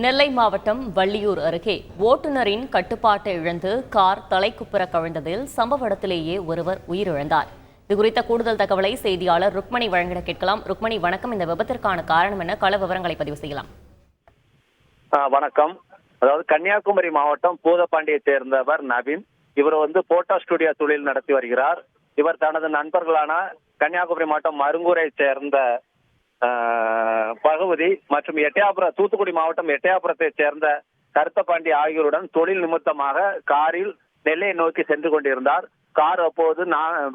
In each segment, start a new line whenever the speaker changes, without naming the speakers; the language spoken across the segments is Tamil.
நெல்லை மாவட்டம் வள்ளியூர் அருகே ஓட்டுநரின் கட்டுப்பாட்டை இழந்து கார் தலைக்குப்புற கவிழ்ந்ததில் சம்பவ இடத்திலேயே ஒருவர் உயிரிழந்தார். இதுகுறித்த கூடுதல் தகவலை செய்தியாளர் ருக்மணி வழங்கிட கேட்கலாம். ருக்மணி, வணக்கம். இந்த விபத்திற்கான காரணம் என்ன? கள விவரங்களை பதிவு செய்யலாம்.
வணக்கம். அதாவது கன்னியாகுமரி மாவட்டம் பூதப்பாண்டியை சேர்ந்தவர் நவீன். இவர் போட்டோ ஸ்டுடியோ தொழில் நடத்தி வருகிறார். இவர் தனது நண்பர்களான கன்னியாகுமரி மாவட்டம் மருங்கூரை சேர்ந்த பகவதி மற்றும் தூத்துக்குடி மாவட்டம் எட்டயாபுரத்தை சேர்ந்த கருத்தப்பாண்டி ஆகியோருடன் தொழில் நிமித்தமாக காரில் நெல்லையை நோக்கி சென்று கொண்டிருந்தார். கார் அப்போது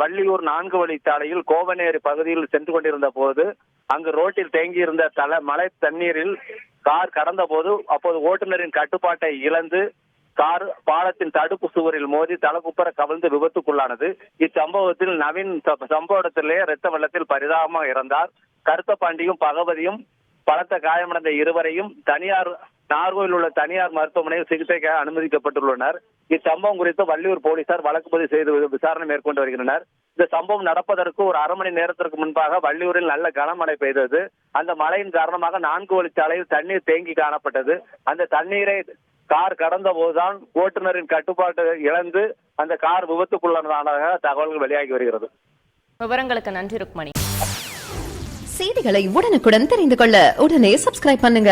வள்ளியூர் 4 வழிச்சாலையில் கோவனேரி பகுதியில் சென்று கொண்டிருந்த போது அங்கு ரோட்டில் தேங்கியிருந்த மழை தண்ணீரில் கார் கடந்த போது அப்போது ஓட்டுநரின் கட்டுப்பாட்டை இழந்து கார் பாலத்தின் தடுப்பு சுவரில் மோதி தலைக்குப்புற கவிழ்ந்து விபத்துக்குள்ளானது. இச்சம்பவத்தில் நவீன் சம்பவ இடத்திலேயே இரத்த வெள்ளத்தில் பரிதாபமாக இறந்தார். கருத்தப்பாண்டியும் பகவதியும் பலத்த காயமடைந்த இருவரையும் நாகர்கோவில் உள்ள தனியார் மருத்துவமனையில் சிகிச்சைக்காக அனுமதிக்கப்பட்டுள்ளனர். இச்சம்பவம் குறித்து வள்ளியூர் போலீசார் வழக்கு பதிவு செய்து விசாரணை மேற்கொண்டு வருகின்றனர். இந்த சம்பவம் நடப்பதற்கு ஒரு அரை மணி நேரத்திற்கு முன்பாக வள்ளியூரில் நல்ல கனமழை பெய்தது. அந்த மழையின் காரணமாக 4 வழிச்சாலையில் தண்ணீர் தேங்கி காணப்பட்டது. அந்த தண்ணீரை கார் கடந்த போதுதான் ஓட்டுநரின் கட்டுப்பாட்டை இழந்து அந்த கார் விபத்துக்குள்ளானதாக தகவல்கள் வெளியாகி வருகிறது.
விவரங்களுக்கு நன்றி ருக்மணி.
செய்திகளை உடனுக்குடன் தெரிந்து கொள்ள உடனே சப்ஸ்கிரைப் பண்ணுங்க.